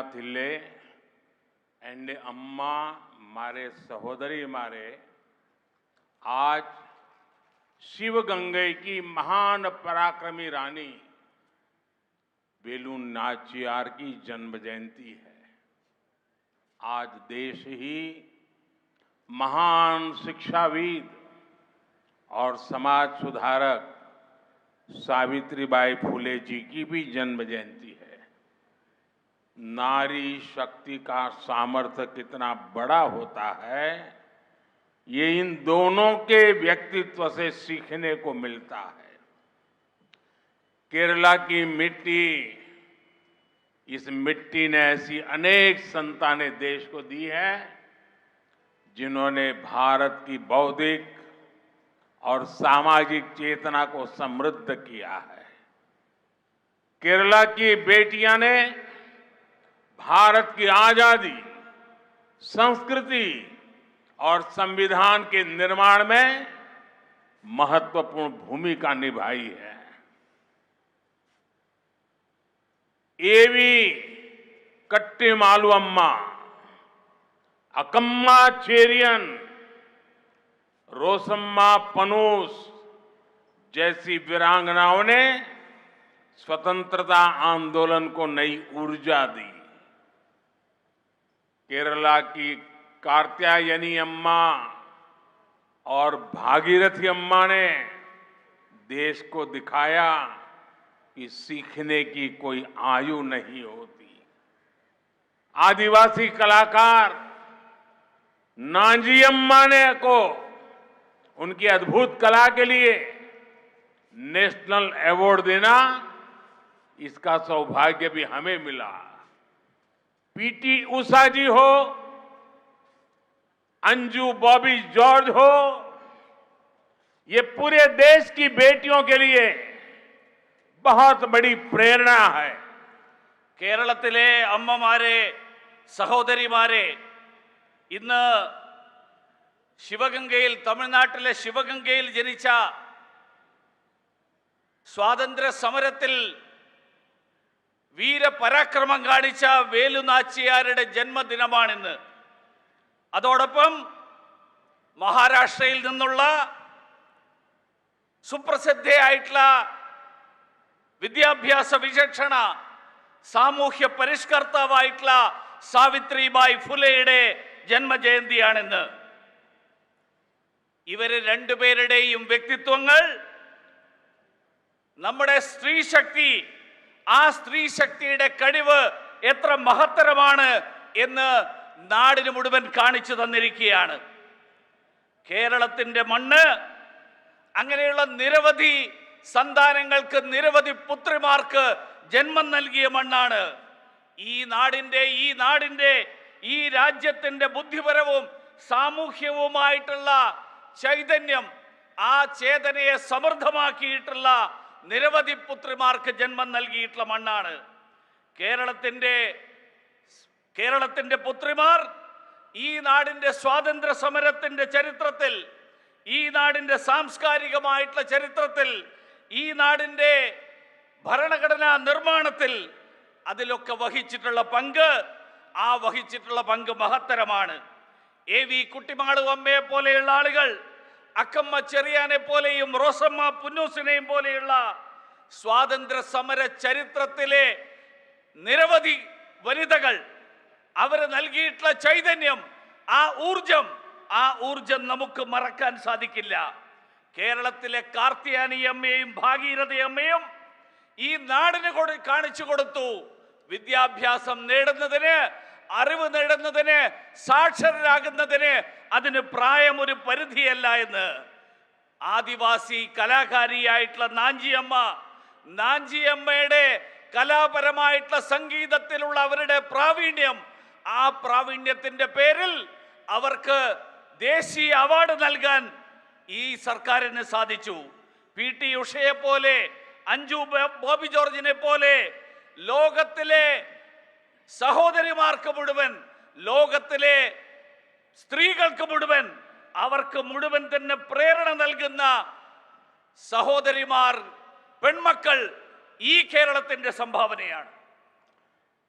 Thinley and अम्मा मारे सहोदरी मारे आज शिवगंगे की महान पराक्रमी रानी वेलु नाचियार की जन्म जयंती है। आज देश ही महान शिक्षाविद और समाज सुधारक सावित्रीबाई फुले जी की भी जन्म जयंती है। नारी शक्ति का सामर्थ्य कितना बड़ा होता है, ये इन दोनों के व्यक्तित्व से सीखने को मिलता है। केरला की मिट्टी, इस मिट्टी ने ऐसी अनेक संतानें देश को दी है जिन्होंने भारत की बौद्धिक और सामाजिक चेतना को समृद्ध किया है। केरला की बेटियां ने भारत की आजादी, संस्कृति और संविधान के निर्माण में महत्वपूर्ण भूमिका निभाई है। एवी कट्टीमालु अम्मा, अकम्मा चेरियन, रोसम्मा पनूस जैसी वीरांगनाओं ने स्वतंत्रता आंदोलन को नई ऊर्जा दी। केरला की कात्यायनी अम्मा और भागीरथी अम्मा ने देश को दिखाया कि सीखने की कोई आयु नहीं होती। आदिवासी कलाकार नांजी अम्मा ने को उनकी अद्भुत कला के लिए नेशनल अवार्ड देना, इसका सौभाग्य भी हमें मिला। पीटी उषा जी हो, अंजू बॉबी जॉर्ज हो, ये पूरे देश की बेटियों के लिए बहुत बड़ी प्रेरणा है। കേരളത്തിലെ അമ്മമാരെ, സഹോദരിമാരെ, ഇന്ന് ശിവഗംഗയിൽ, തമിഴ്നാട്ടിലെ ശിവഗംഗയിൽ ജനിച്ച സ്വാതന്ത്ര്യ സമരത്തിൽ വീരപരാക്രമം കാണിച്ച വേലു നാച്ചിയാരുടെ ജന്മദിനമാണിന്ന്. അതോടൊപ്പം മഹാരാഷ്ട്രയിൽ നിന്നുള്ള സുപ്രസിദ്ധയായിട്ടുള്ള വിദ്യാഭ്യാസ വിചക്ഷണ, സാമൂഹ്യ പരിഷ്കർത്താവായിട്ടുള്ള സാവിത്രിബായി ഫുലെയുടെ ജന്മജയന്തിയാണിന്ന്. ഇവര് രണ്ടുപേരുടെയും വ്യക്തിത്വങ്ങൾ നമ്മുടെ സ്ത്രീശക്തി, ആ സ്ത്രീശക്തിയുടെ കഴിവ് എത്ര മഹത്തരമാണ് എന്ന് നാടിന് മുഴുവൻ കാണിച്ചു തന്നിരിക്കുകയാണ്. കേരളത്തിന്റെ മണ്ണ് അങ്ങനെയുള്ള നിരവധി സന്താനങ്ങൾക്ക്, നിരവധി പുത്രിമാർക്ക് ജന്മം നൽകിയ മണ്ണാണ്. ഈ രാജ്യത്തിന്റെ ബുദ്ധിപരവും സാമൂഹ്യവുമായിട്ടുള്ള ചൈതന്യം, ആ ചേതനയെ സമൃദ്ധമാക്കിയിട്ടുള്ള നിരവധി പുത്രിമാർക്ക് ജന്മം നൽകിയിട്ടുള്ള മണ്ണാണ് കേരളത്തിന്റെ പുത്രിമാർ. ഈ നാടിന്റെ സ്വാതന്ത്ര്യ സമരത്തിന്റെ ചരിത്രത്തിൽ, ഈ നാടിന്റെ സാംസ്കാരികമായിട്ടുള്ള ചരിത്രത്തിൽ, ഈ നാടിന്റെ ഭരണഘടനാ നിർമ്മാണത്തിൽ അതിലൊക്കെ വഹിച്ചിട്ടുള്ള പങ്ക് മഹത്തരമാണ്. എ.വി. കുട്ടിമാളു അമ്മയെ പോലെയുള്ള ആളുകൾ, അക്കമ്മ ചെറിയാനെ പോലെയും റോസമ്മ പുന്നൂസിനെയും പോലെയുള്ള സ്വാതന്ത്ര്യ സമര ചരിത്രത്തിലെ നിരവധി വനിതകൾ, അവർ നൽകിയിട്ടുള്ള ചൈതന്യം, ആ ഊർജം നമുക്ക് മറക്കാൻ സാധിക്കില്ല. കേരളത്തിലെ കാർത്യായനി അമ്മയും ഭാഗീരഥി അമ്മയും ഈ നാടിന് കാണിച്ചു കൊടുത്തു, വിദ്യാഭ്യാസം നേടുന്നതിന്, അറിവ് നേടുന്നതിന്, സാക്ഷരരാകുന്നതിന് അതിന് പ്രായം ഒരു പരിധിയല്ല എന്ന്. ആദിവാസി കലാകാരിയായിട്ടുള്ള നാഞ്ചിയമ്മയുടെ കലാപരമായിട്ടുള്ള സംഗീതത്തിലുള്ള അവരുടെ പ്രാവീണ്യം, ആ പ്രാവീണ്യത്തിന്റെ പേരിൽ അവർക്ക് ദേശീയ അവാർഡ് നൽകാൻ ഈ സർക്കാരിന് സാധിച്ചു. പി.ടി. ഉഷയെ പോലെ, അഞ്ജു ബോബി ജോർജിനെ പോലെ ലോകത്തിലെ സഹോദരിമാർക്ക് മുഴുവൻ, ലോകത്തിലെ സ്ത്രീകൾക്ക് മുഴുവൻ, അവർക്ക് മുഴുവൻ തന്നെ പ്രേരണ നൽകുന്ന സഹോദരിമാർ, പെൺമക്കൾ ഈ കേരളത്തിന്റെ സംഭാവനയാണ്.